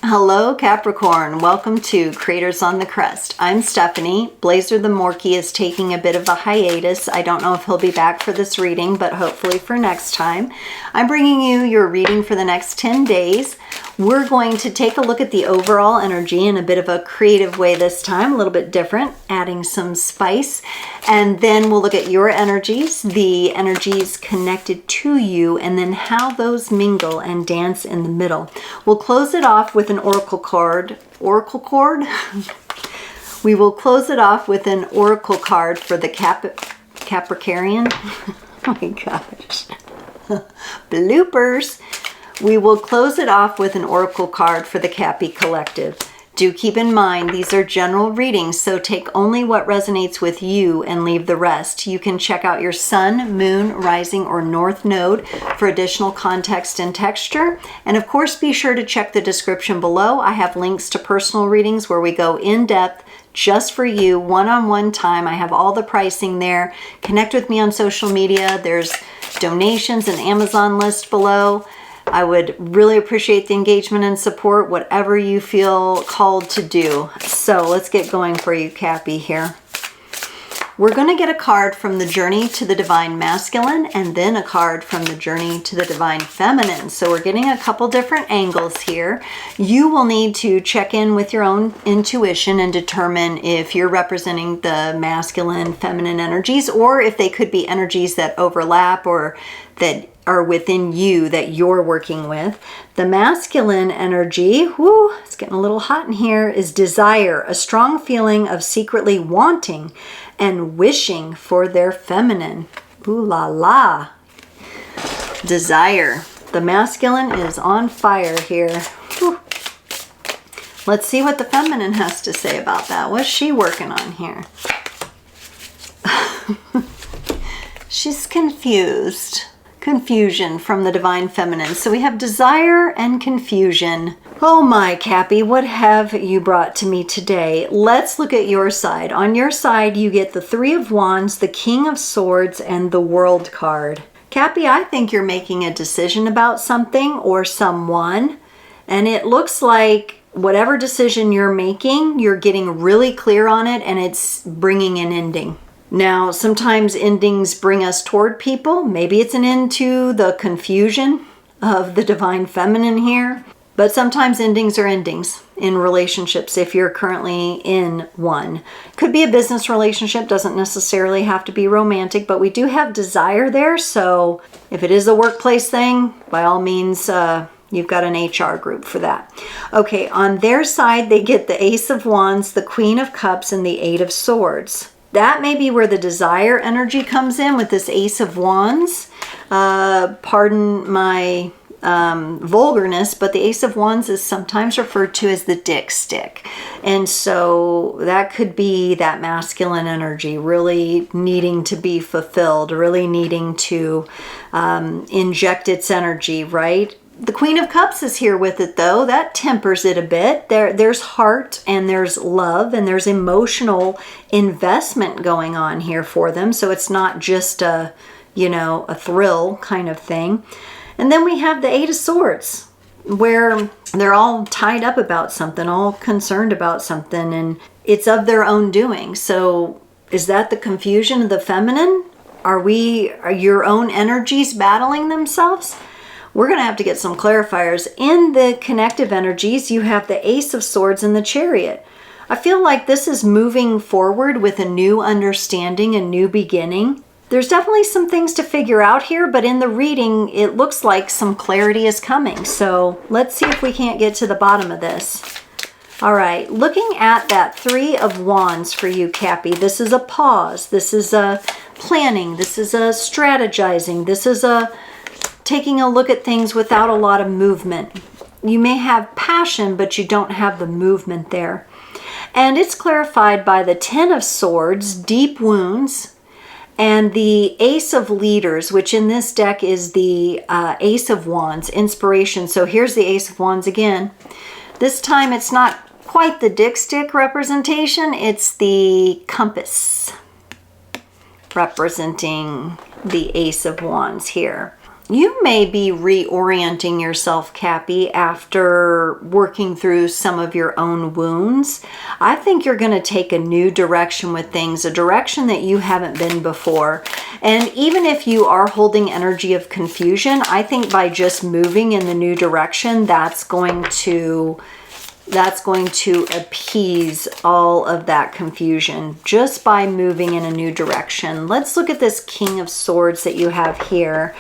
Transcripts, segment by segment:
Hello Capricorn, welcome to Creators on the Crest. I'm Stephanie. Blazer the Morky is taking a bit of a hiatus. I don't know if he'll be back for this reading, but hopefully for next time. I'm bringing you your reading for the next 10 days. We're going to take a look at the overall energy in a bit of a creative way this time, a little bit different, adding some spice. And then we'll look at your energies, the energies connected to you, and then how those mingle and dance in the middle. We'll close it off with an oracle card. Oracle card? We will close it off with an oracle card for the Capricorn. Oh my gosh. Bloopers. We will close it off with an oracle card for the Cappy Collective. Do keep in mind, these are general readings, so take only what resonates with you and leave the rest. You can check out your sun, moon, rising, or north node for additional context and texture. And of course, be sure to check the description below. I have links to personal readings where we go in depth just for you, one-on-one time. I have all the pricing there. Connect with me on social media. There's donations and Amazon list below. I would really appreciate the engagement and support, whatever you feel called to do. So let's get going for you, Cappy, here. We're going to get a card from the Journey to the Divine Masculine and then a card from the Journey to the Divine Feminine. So we're getting a couple different angles here. You will need to check in with your own intuition and determine if you're representing the masculine, feminine energies, or if they could be energies that overlap or that are within you that you're working with. The masculine energy, whoo, it's getting a little hot in here, is desire, a strong feeling of secretly wanting and wishing for their feminine. Ooh la la. Desire. The masculine is on fire here. Whew. Let's see what the feminine has to say about that. What's she working on here? She's confused. Confusion from the Divine Feminine. So we have desire and confusion. Oh my, Cappy, what have you brought to me today? Let's look at your side. On your side, you get the Three of Wands, the King of Swords, and the World card. Cappy, I think you're making a decision about something or someone, and it looks like whatever decision you're making, you're getting really clear on it, and it's bringing an ending. Now, sometimes endings bring us toward people. Maybe it's an end to the confusion of the Divine Feminine here. But sometimes endings are endings in relationships if you're currently in one. Could be a business relationship, doesn't necessarily have to be romantic, but we do have desire there. So if it is a workplace thing, by all means, you've got an HR group for that. Okay, on their side, they get the Ace of Wands, the Queen of Cups, and the Eight of Swords. That may be where the desire energy comes in with this Ace of Wands. Pardon my vulgarness, but the Ace of Wands is sometimes referred to as the dick stick. And so that could be that masculine energy really needing to be fulfilled, really needing to inject its energy, right? The Queen of Cups is here with it, though. That tempers it a bit. There's heart and there's love and there's emotional investment going on here for them. So it's not just a thrill kind of thing. And then we have the Eight of Swords, where they're all tied up about something, all concerned about something, and it's of their own doing. So is that the confusion of the feminine? Are your own energies battling themselves? We're going to have to get some clarifiers. In the connective energies, you have the Ace of Swords and the Chariot. I feel like this is moving forward with a new understanding, a new beginning. There's definitely some things to figure out here, but in the reading, it looks like some clarity is coming. So let's see if we can't get to the bottom of this. All right, looking at that Three of Wands for you, Cappy, this is a pause. This is a planning. This is a strategizing. This is a taking a look at things without a lot of movement. You may have passion, but you don't have the movement there. And it's clarified by the Ten of Swords, deep wounds, and the Ace of Leaders, which in this deck is the Ace of Wands, inspiration. So here's the Ace of Wands again. This time it's not quite the dick stick representation, it's the compass representing the Ace of Wands here. you may be reorienting yourself, Cappy, after working through some of your own wounds. I think you're going to take a new direction with things, a direction that you haven't been before. And even if you are holding energy of confusion, I think by just moving in the new direction, that's going to appease all of that confusion just by moving in a new direction. Let's look at this King of Swords that you have here.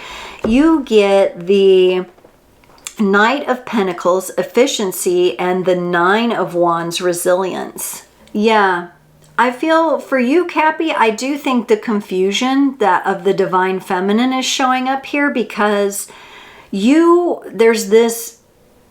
You get the Knight of Pentacles, efficiency, and the Nine of Wands, resilience. Yeah, I feel for you, Cappy, I do think the confusion that of the Divine Feminine is showing up here, because there's this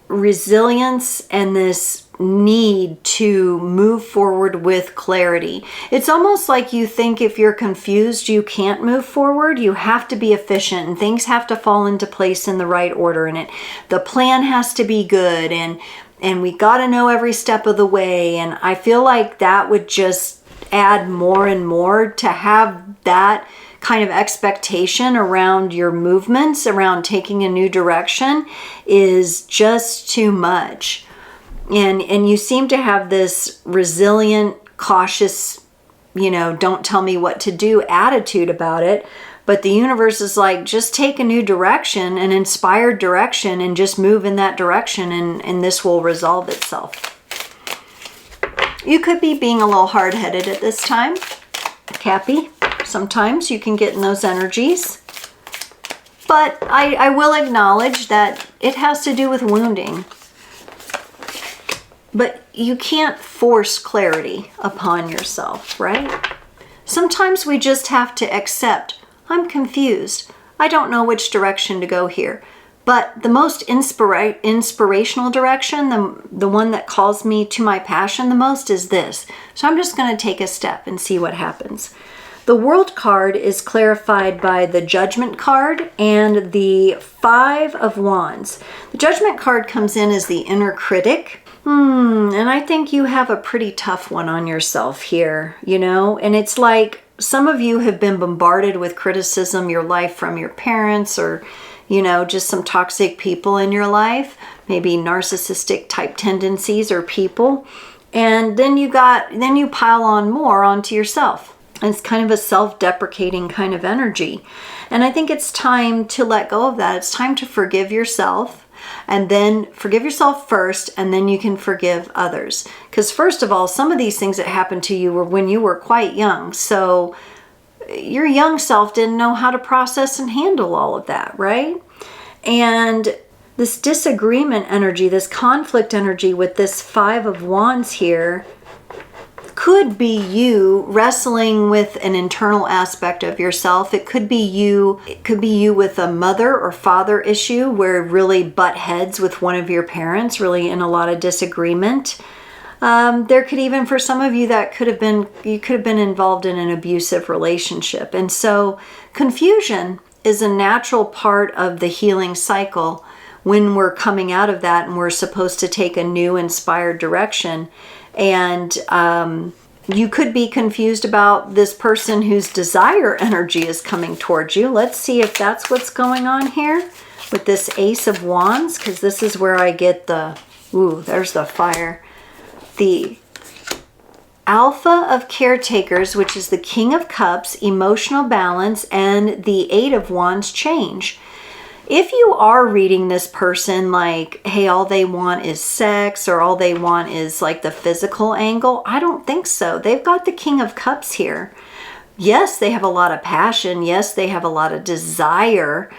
resilience and this need to move forward with clarity. It's almost like you think if you're confused, you can't move forward. You have to be efficient and things have to fall into place in the right order, and the plan has to be good, and we got to know every step of the way. And I feel like that would just add more and more to have that kind of expectation around your movements, around taking a new direction, is just too much. And you seem to have this resilient, cautious, don't tell me what to do attitude about it. But the universe is like, just take a new direction, an inspired direction, and just move in that direction, and this will resolve itself. You could be being a little hard-headed at this time, Cappy. Sometimes you can get in those energies. But I will acknowledge that it has to do with wounding. But you can't force clarity upon yourself, right? Sometimes we just have to accept, I'm confused. I don't know which direction to go here. But the most inspirational direction, the one that calls me to my passion the most, is this. So I'm just going to take a step and see what happens. The World card is clarified by the Judgment card and the Five of Wands. The Judgment card comes in as the inner critic. And I think you have a pretty tough one on yourself here, and it's like some of you have been bombarded with criticism your life from your parents, or just some toxic people in your life, maybe narcissistic type tendencies or people. And then you pile on more onto yourself. And it's kind of a self-deprecating kind of energy. And I think it's time to let go of that. It's time to forgive yourself, and then forgive yourself first, and then you can forgive others. Because first of all, some of these things that happened to you were when you were quite young. So your young self didn't know how to process and handle all of that, right? And this disagreement energy, this conflict energy with this Five of Wands here, could be you wrestling with an internal aspect of yourself. It could be you with a mother or father issue where really butt heads with one of your parents, really in a lot of disagreement. There could even, for some of you, you could have been involved in an abusive relationship. And so confusion is a natural part of the healing cycle when we're coming out of that and we're supposed to take a new inspired direction. And you could be confused about this person whose desire energy is coming towards you. Let's see if that's what's going on here with this Ace of Wands, because this is where I get there's the fire. The Alpha of Caretakers, which is the King of Cups, emotional balance, and the Eight of Wands, change. If you are reading this person like, hey, all they want is sex, or all they want is like the physical angle, I don't think so. They've got the King of Cups here. Yes, they have a lot of passion. Yes, they have a lot of desire.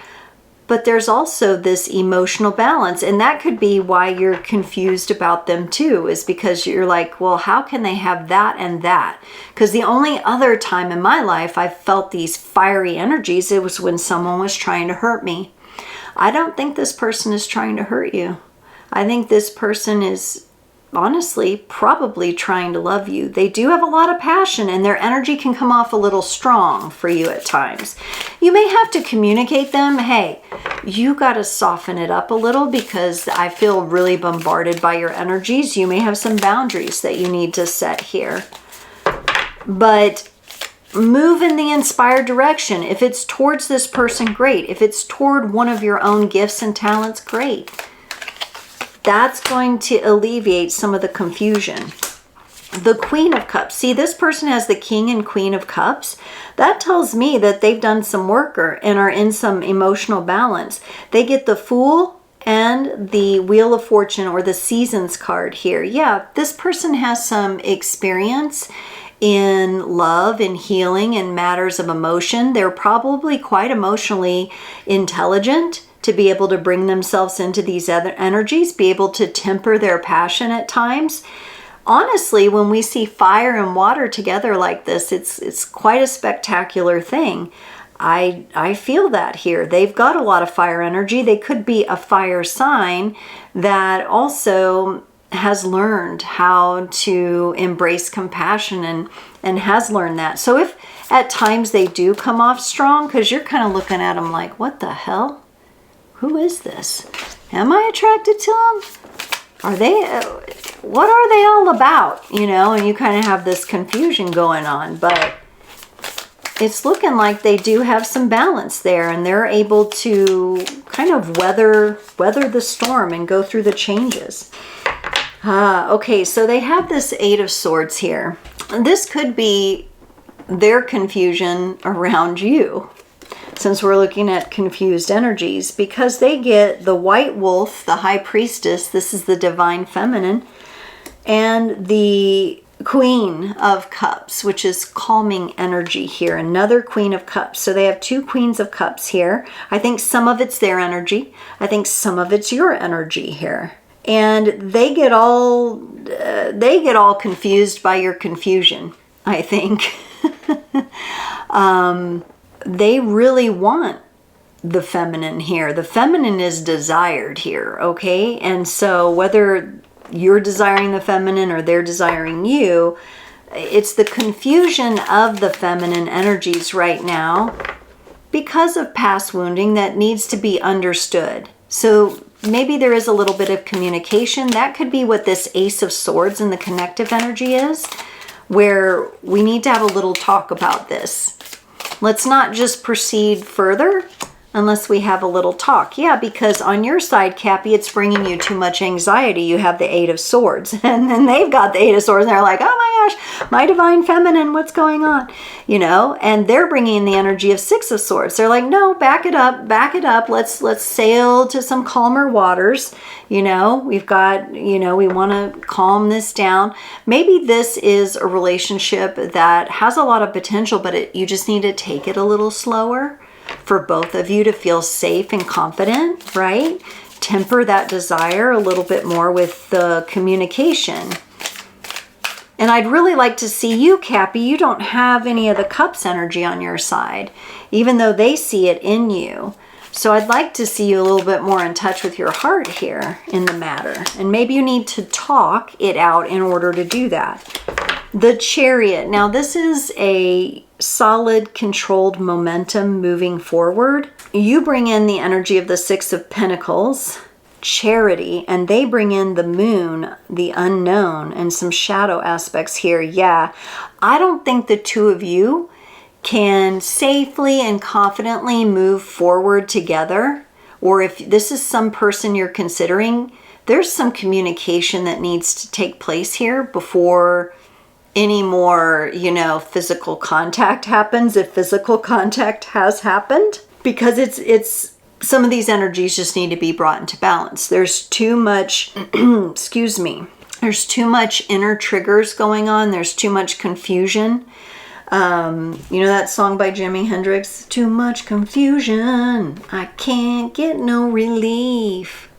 But there's also this emotional balance. And that could be why you're confused about them too, is because you're like, well, how can they have that and that? Because the only other time in my life I felt these fiery energies, it was when someone was trying to hurt me. I don't think this person is trying to hurt you. I think this person is honestly probably trying to love you. They do have a lot of passion, and their energy can come off a little strong for you at times. You may have to communicate them, hey, you got to soften it up a little because I feel really bombarded by your energies. You may have some boundaries that you need to set here. But move in the inspired direction. If it's towards this person, great. If it's toward one of your own gifts and talents, great. That's going to alleviate some of the confusion. The Queen of Cups. See, this person has the King and Queen of Cups. That tells me that they've done some work and are in some emotional balance. They get the Fool and the Wheel of Fortune, or the Seasons card here. Yeah, this person has some experience in love and healing and matters of emotion. They're probably quite emotionally intelligent to be able to bring themselves into these other energies, be able to temper their passion at times. Honestly, when we see fire and water together like this, it's quite a spectacular thing. I feel that here. They've got a lot of fire energy. They could be a fire sign that also has learned how to embrace compassion and has learned that. So if at times they do come off strong, because you're kind of looking at them like, what the hell? Who is this? Am I attracted to them? Are they, what are they all about? You know, and you kind of have this confusion going on, but it's looking like they do have some balance there, and they're able to kind of weather the storm and go through the changes. Okay, so they have this Eight of Swords here. This could be their confusion around you, since we're looking at confused energies, because they get the White Wolf, the High Priestess. This is the Divine Feminine, and the Queen of Cups, which is calming energy here. Another Queen of Cups. So they have two Queens of Cups here. I think some of it's their energy. I think some of it's your energy here. And they get all confused by your confusion, I think. They really want the feminine here. The feminine is desired here, okay? And so whether you're desiring the feminine or they're desiring you, it's the confusion of the feminine energies right now because of past wounding that needs to be understood. So maybe there is a little bit of communication. That could be what this Ace of Swords and the connective energy is, where we need to have a little talk about this. Let's not just proceed further unless we have a little talk. Yeah, because on your side, Cappy, it's bringing you too much anxiety. You have the Eight of Swords, and then they've got the Eight of Swords, and they're like, oh my gosh, my Divine Feminine, what's going on? You know, and they're bringing in the energy of Six of Swords. They're like, no, back it up, let's sail to some calmer waters. You know, we've got, you know, we want to calm this down. Maybe this is a relationship that has a lot of potential, but you just need to take it a little slower for both of you to feel safe and confident, right? Temper that desire a little bit more with the communication. And I'd really like to see you, Cappy. You don't have any of the Cups energy on your side, even though they see it in you. So I'd like to see you a little bit more in touch with your heart here in the matter. And maybe you need to talk it out in order to do that. The Chariot. Now this is a solid, controlled momentum moving forward. You bring in the energy of the Six of Pentacles, Charity, and they bring in the Moon, the unknown, and some shadow aspects here. Yeah, I don't think the two of you can safely and confidently move forward together. Or if this is some person you're considering, there's some communication that needs to take place here before any more, you know, physical contact happens, if physical contact has happened, because it's some of these energies just need to be brought into balance. There's too much, excuse me, there's too much inner triggers going on. There's too much confusion. You know that song by Jimi Hendrix? Too much confusion. I can't get no relief.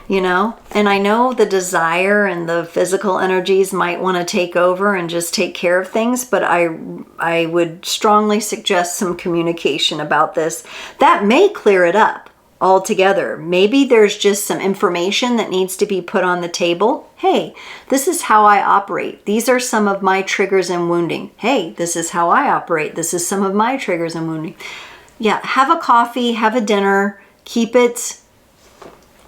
You know, and I know the desire and the physical energies might want to take over and just take care of things, but I would strongly suggest some communication about this. That may clear it up altogether. Maybe there's just some information that needs to be put on the table. Hey, this is how I operate. These are some of my triggers and wounding. Hey, this is how I operate. This is some of my triggers and wounding. Yeah, have a coffee, have a dinner,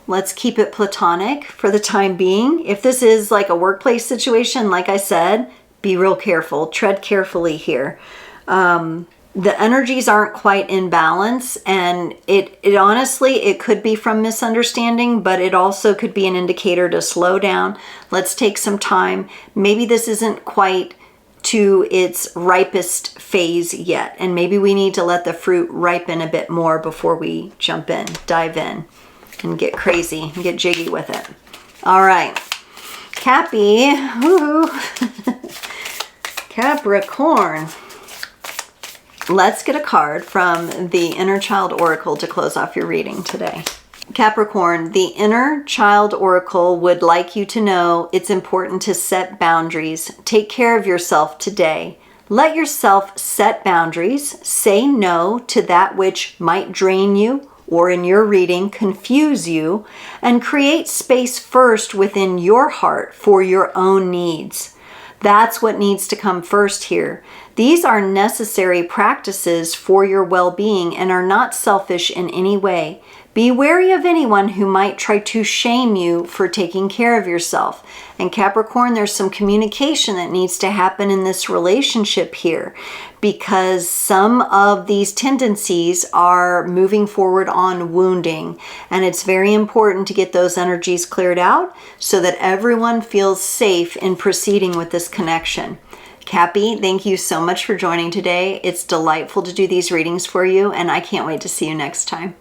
let's keep it platonic for the time being. If this is like a workplace situation, like I said, be real careful, tread carefully here. The energies aren't quite in balance, and it honestly, it could be from misunderstanding, but it also could be an indicator to slow down. Let's take some time. Maybe this isn't quite to its ripest phase yet, and maybe we need to let the fruit ripen a bit more before we jump in, dive in, and get crazy and get jiggy with it. All right, Cappy, woohoo. Capricorn. Let's get a card from the Inner Child Oracle to close off your reading today. Capricorn, the Inner Child Oracle would like you to know it's important to set boundaries. Take care of yourself today. Let yourself set boundaries. Say no to that which might drain you or, in your reading, confuse you, and create space first within your heart for your own needs. That's what needs to come first here. These are necessary practices for your well-being and are not selfish in any way. Be wary of anyone who might try to shame you for taking care of yourself. And Capricorn, there's some communication that needs to happen in this relationship here, because some of these tendencies are moving forward on wounding. And it's very important to get those energies cleared out so that everyone feels safe in proceeding with this connection. Cappy, thank you so much for joining today. It's delightful to do these readings for you, and I can't wait to see you next time.